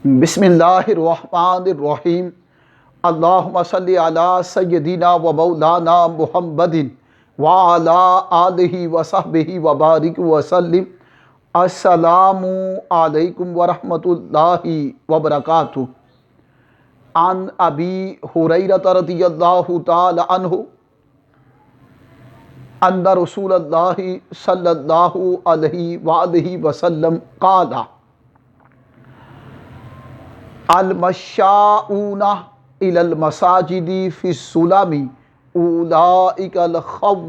بسم اللہ الرحمن الرحیم۔ اللہم صلی علی سیدنا و مولانا محمد وعلی آلہ وصحبہ وبارک وسلم۔ السلام علیکم ورحمۃ اللہ وبرکاتہ۔ عن ابی ہریرہ رضی اللہ تعالی عنہ ان رسول اللہ صلی اللہ علیہ وآلہ وسلم قال المشاؤون الی المساجد فی السلم اولئک الخوادون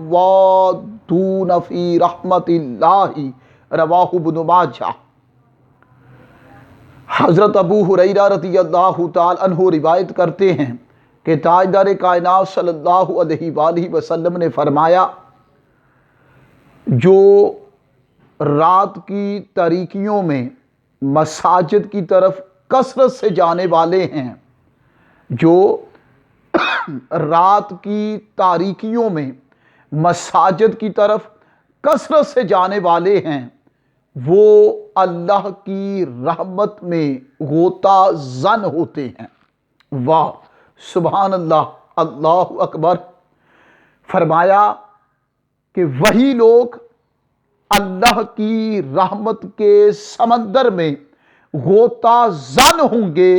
فی رحمت اللہ، رواہ ابن ماجہ۔ حضرت ابو ہریرہ رضی اللہ تعالی عنہ روایت کرتے ہیں کہ تاجدار کائنات صلی اللہ علیہ وآلہ وسلم نے فرمایا، جو رات کی تاریکیوں میں مساجد کی طرف کثرت سے جانے والے ہیں، جو رات کی تاریکیوں میں مساجد کی طرف کثرت سے جانے والے ہیں، وہ اللہ کی رحمت میں غوطہ زن ہوتے ہیں۔ واہ، سبحان اللہ، اللہ اکبر۔ فرمایا کہ وہی لوگ اللہ کی رحمت کے سمندر میں غوطہ زن ہوں گے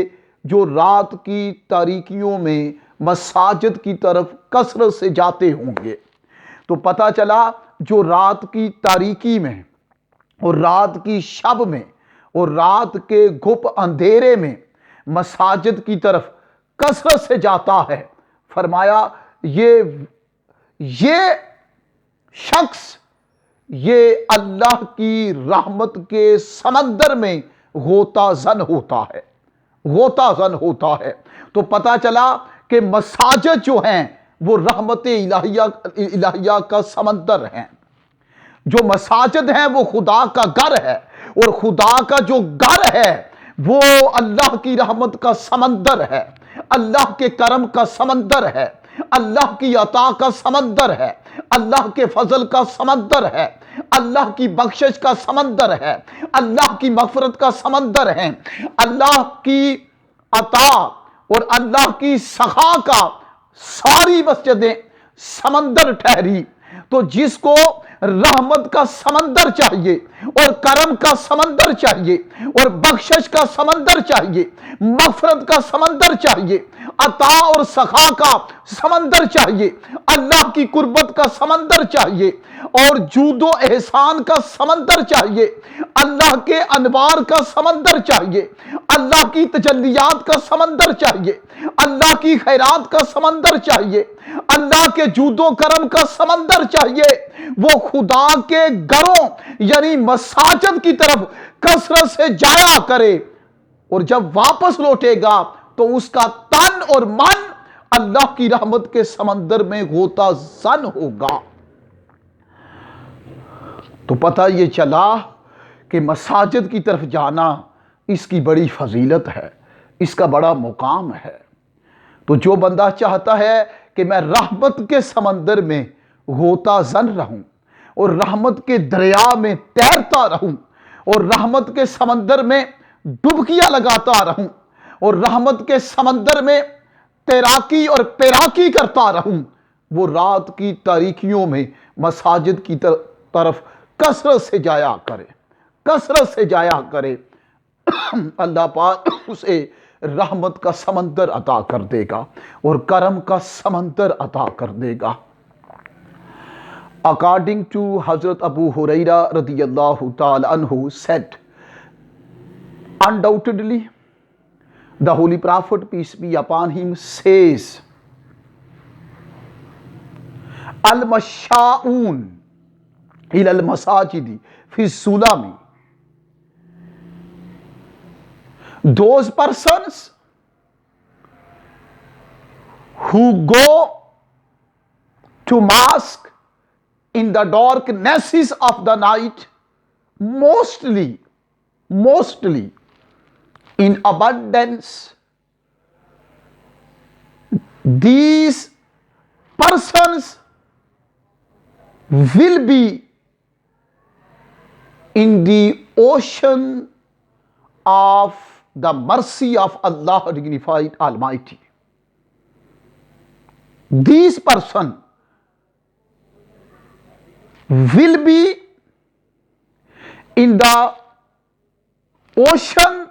جو رات کی تاریکیوں میں مساجد کی طرف کثرت سے جاتے ہوں گے۔ تو پتہ چلا جو رات کی تاریکی میں اور رات کی شب میں اور رات کے گھپ اندھیرے میں مساجد کی طرف کثرت سے جاتا ہے، فرمایا یہ شخص یہ اللہ کی رحمت کے سمندر میں غوطہ زن ہوتا ہے، غوطہ زن ہوتا ہے۔ تو پتہ چلا کہ مساجد جو ہیں وہ رحمت الہیہ کا سمندر ہیں۔ جو مساجد ہیں وہ خدا کا گھر ہے، اور خدا کا جو گھر ہے وہ اللہ کی رحمت کا سمندر ہے، اللہ کے کرم کا سمندر ہے، اللہ کی عطا کا سمندر ہے، اللہ کے فضل کا سمندر ہے، اللہ کی بخشش کا سمندر ہے، اللہ کی مغفرت کا سمندر ہے، اللہ کی عطا اور اللہ کی سخا کا ساری مسجدیں سمندر ٹھہری۔ تو جس کو رحمت کا سمندر چاہیے اور کرم کا سمندر چاہیے اور بخشش کا سمندر چاہیے، مغفرت کا سمندر چاہیے، عطا اور سخا کا سمندر چاہیے، اللہ کی قربت کا سمندر چاہیے اور جود و احسان کا سمندر چاہیے، اللہ کے انوار کا سمندر چاہیے، اللہ کی تجلیات کا سمندر چاہیے، اللہ کی خیرات کا سمندر چاہیے، اللہ کے جود و کرم کا سمندر چاہیے، وہ خدا کے گھروں یعنی مساجد کی طرف کثرت سے جایا کرے، اور جب واپس لوٹے گا تو اس کا تن اور من اللہ کی رحمت کے سمندر میں غوطہ زن ہوگا۔ تو پتہ یہ چلا کہ مساجد کی طرف جانا اس کی بڑی فضیلت ہے، اس کا بڑا مقام ہے۔ تو جو بندہ چاہتا ہے کہ میں رحمت کے سمندر میں غوطہ زن رہوں اور رحمت کے دریا میں تیرتا رہوں اور رحمت کے سمندر میں ڈبکیاں لگاتا رہوں اور رحمت کے سمندر میں تیراکی اور پیراکی کرتا رہوں، وہ رات کی تاریکیوں میں مساجد کی طرف کثرت سے جایا کرے، کثرت سے جایا کرے۔ اللہ پاک اسے رحمت کا سمندر عطا کر دے گا اور کرم کا سمندر عطا کر دے گا۔ According to Hazrat Abu Hurairah radiyallahu ta'ala anhu said, undoubtedly the Holy Prophet, peace be upon him, says, al-masha'un ila al-masajidi fi sulami, those persons who go to mosque in the darknesses of the night, mostly in abundance, these persons will be in the ocean of the mercy of Allah dignified Almighty. This person will be in the ocean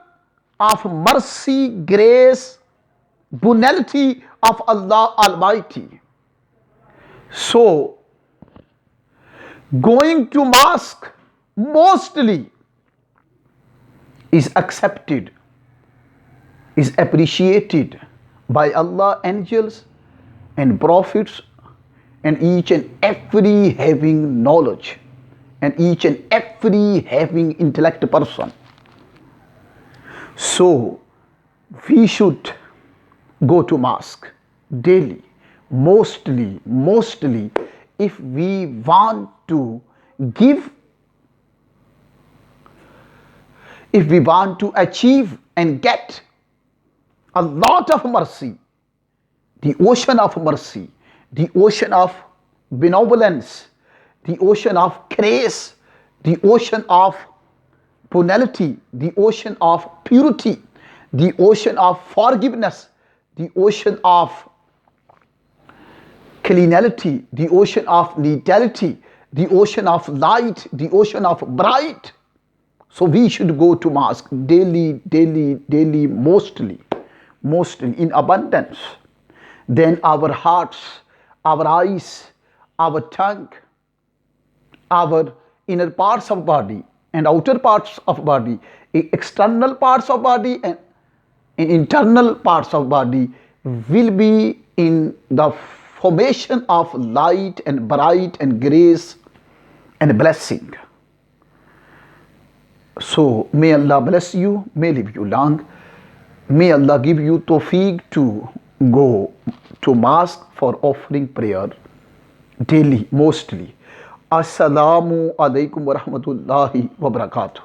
of mercy, grace, bounty of Allah Almighty. So, going to mosque mostly is accepted, is appreciated by Allah, angels, and prophets, and each and every having knowledge, and each and every having intellect person. So, we should go to mosque daily, mostly, if we want to give, if we want to achieve and get a lot of mercy, the ocean of mercy, the ocean of benevolence, the ocean of grace, the ocean of punality, the ocean of purity, the ocean of forgiveness, the ocean of cleanality, the ocean of neatality, the ocean of light, the ocean of bright. So we should go to mosque daily, mostly in abundance. Then our hearts, our eyes, our tongue, our inner parts of body and outer parts of body, external parts of body and internal parts of body will be in the formation of light and bright and grace and blessing. So may Allah bless you, may live you long, may Allah give you tawfiq to go to mosque for offering prayer daily, mostly. Assalamu alaikum wa rahmatullahi wa barakatuh.